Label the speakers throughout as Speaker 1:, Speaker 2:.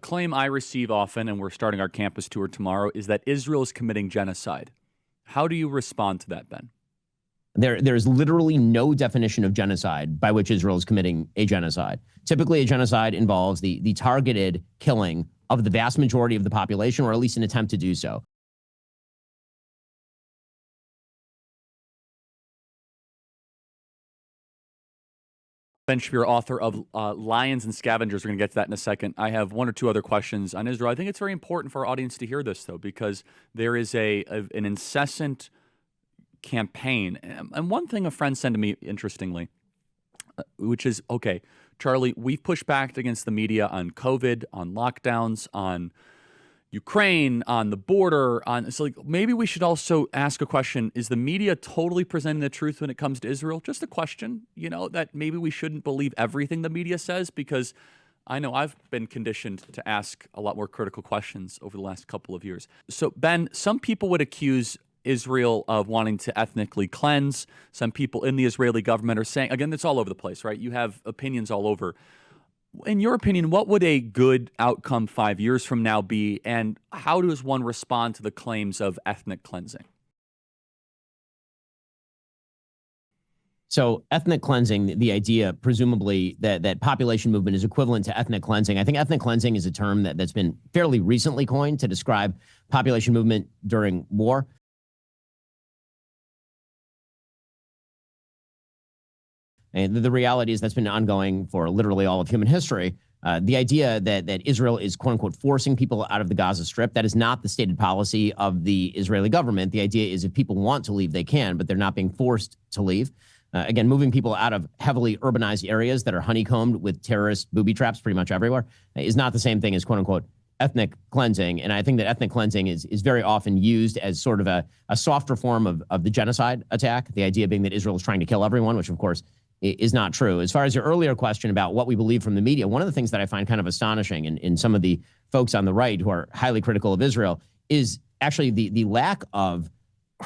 Speaker 1: claim I receive often, and we're starting our campus tour tomorrow, is that Israel is committing genocide. How do you respond to that, Ben?
Speaker 2: There's literally no definition of genocide by which Israel is committing a genocide. Typically, a genocide involves the targeted killing of the vast majority of the population, or at least an attempt to do so.
Speaker 1: Ben Shapiro, author of Lions and Scavengers. We're going to get to that in a second. I have one or two other questions on Israel. I think it's very important for our audience to hear this, though, because there is an incessant campaign. And one thing a friend sent to me, interestingly, which is, okay, Charlie, we've pushed back against the media on COVID, on lockdowns, on Ukraine, on the border, it's like maybe we should also ask a question. Is the media totally presenting the truth when it comes to Israel? Just a question, that maybe we shouldn't believe everything the media says, because I know I've been conditioned to ask a lot more critical questions over the last couple of years. So, Ben, some people would accuse Israel of wanting to ethnically cleanse. Some people in the Israeli government are saying, again, it's all over the place, right? You have opinions all over. In your opinion, what would a good outcome 5 years from now be, and how does one respond to the claims of ethnic cleansing?
Speaker 2: So ethnic cleansing, the idea, presumably, that population movement is equivalent to ethnic cleansing. I think ethnic cleansing is a term that's been fairly recently coined to describe population movement during war. And the reality is that's been ongoing for literally all of human history. The idea that Israel is, quote unquote, forcing people out of the Gaza Strip, that is not the stated policy of the Israeli government. The idea is if people want to leave, they can, but they're not being forced to leave. Again, moving people out of heavily urbanized areas that are honeycombed with terrorist booby traps pretty much everywhere is not the same thing as, quote unquote, ethnic cleansing. And I think that ethnic cleansing is very often used as sort of a softer form of the genocide attack. The idea being that Israel is trying to kill everyone, which of course is not true. As far as your earlier question about what we believe from the media, one of the things that I find kind of astonishing in some of the folks on the right who are highly critical of Israel is actually the lack of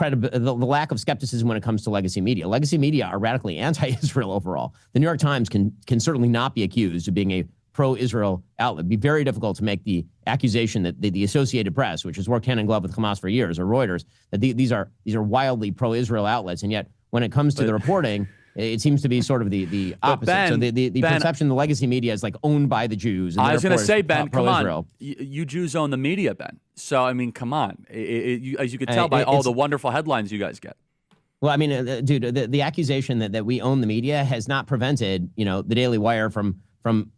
Speaker 2: the lack of skepticism when it comes to legacy media. Legacy media are radically anti-Israel overall. The New York Times can certainly not be accused of being a pro-Israel outlet. It'd be very difficult to make the accusation that the Associated Press, which has worked hand in glove with Hamas for years, or Reuters, that these are wildly pro-Israel outlets, and yet when it comes to the reporting, it seems to be sort of the opposite. Ben, so the perception the legacy media is like owned by the Jews. And
Speaker 1: I was going to say, Ben, come on. You Jews own the media, Ben. So, I mean, come on. As you could tell by all the wonderful headlines you guys get.
Speaker 2: Well, I mean, dude, the accusation that we own the media has not prevented, the Daily Wire from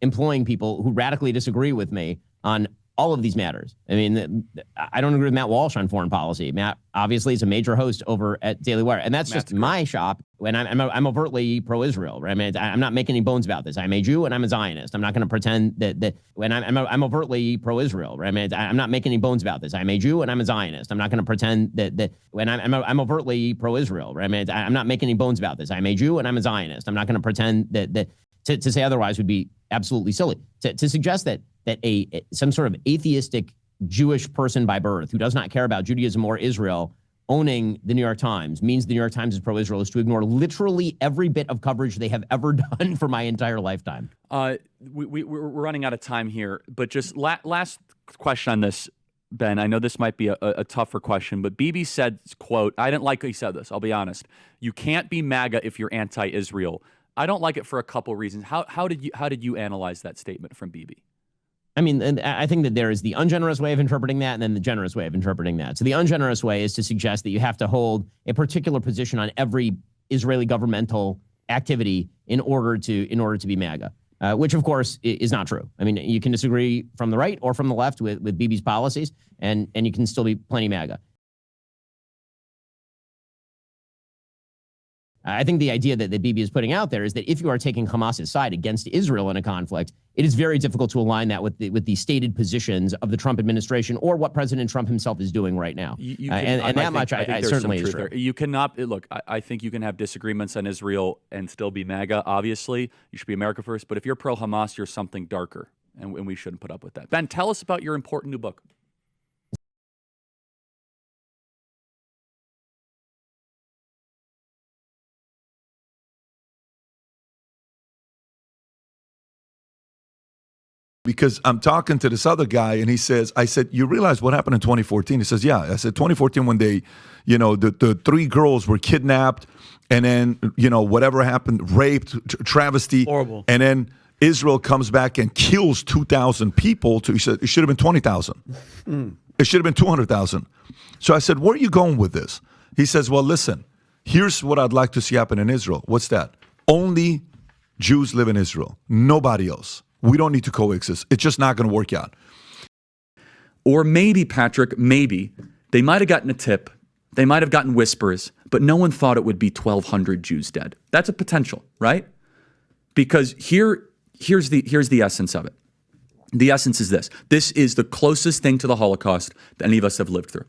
Speaker 2: employing people who radically disagree with me on all of these matters. I mean, I don't agree with Matt Walsh on foreign policy. Matt obviously is a major host over at Daily Wire, and that's just my shop. When I'm overtly pro-Israel, right? I mean, I'm not making any bones about this. I'm a Jew and I'm a Zionist. I'm not going to pretend that when I'm overtly pro-Israel, right? I mean, I'm not making any bones about this. I'm a Jew and I'm a Zionist. I'm not going to pretend that when I'm overtly pro-Israel, right? I mean, I'm not making any bones about this. I'm a Jew and I'm a Zionist. I'm not going to pretend that to say otherwise would be absolutely silly. To suggest that some sort of atheistic Jewish person by birth who does not care about Judaism or Israel owning the New York Times means the New York Times is pro-Israel is to ignore literally every bit of coverage they have ever done for my entire lifetime.
Speaker 1: We're running out of time here, but just last question on this, Ben. I know this might be a tougher question, but Bibi said, quote, I didn't like he said this, I'll be honest. You can't be MAGA if you're anti-Israel. I don't like it for a couple reasons. How did you analyze that statement from Bibi?
Speaker 2: I mean, and I think that there is the ungenerous way of interpreting that and then the generous way of interpreting that. So the ungenerous way is to suggest that you have to hold a particular position on every Israeli governmental activity in order to be MAGA, which of course is not true. I mean, you can disagree from the right or from the left with Bibi's policies, and you can still be plenty MAGA. I think the idea that Bibi is putting out there is that if you are taking Hamas's side against Israel in a conflict, it is very difficult to align that with the stated positions of the Trump administration or what President Trump himself is doing right now. And that much I certainly is true.
Speaker 1: You cannot, look, I think you can have disagreements on Israel and still be MAGA, obviously. You should be America first. But if you're pro-Hamas, you're something darker, and we shouldn't put up with that. Ben, tell us about your important new book.
Speaker 3: because I'm talking to this other guy and he says, I said, you realize what happened in 2014? He says, yeah. I said, 2014 when they, the 3 girls were kidnapped and then, whatever happened, raped, travesty.
Speaker 4: Horrible.
Speaker 3: And then Israel comes back and kills 2,000 people. He said, it should have been 20,000. It should have been 200,000. So I said, where are you going with this? He says, well, listen, here's what I'd like to see happen in Israel. What's that? Only Jews live in Israel. Nobody else. We don't need to coexist. It's just not going to work out.
Speaker 1: Or maybe, Patrick, maybe they might have gotten a tip. They might have gotten whispers, but no one thought it would be 1,200 Jews dead. That's a potential, right? Because here's the essence of it. The essence is this. This is the closest thing to the Holocaust that any of us have lived through.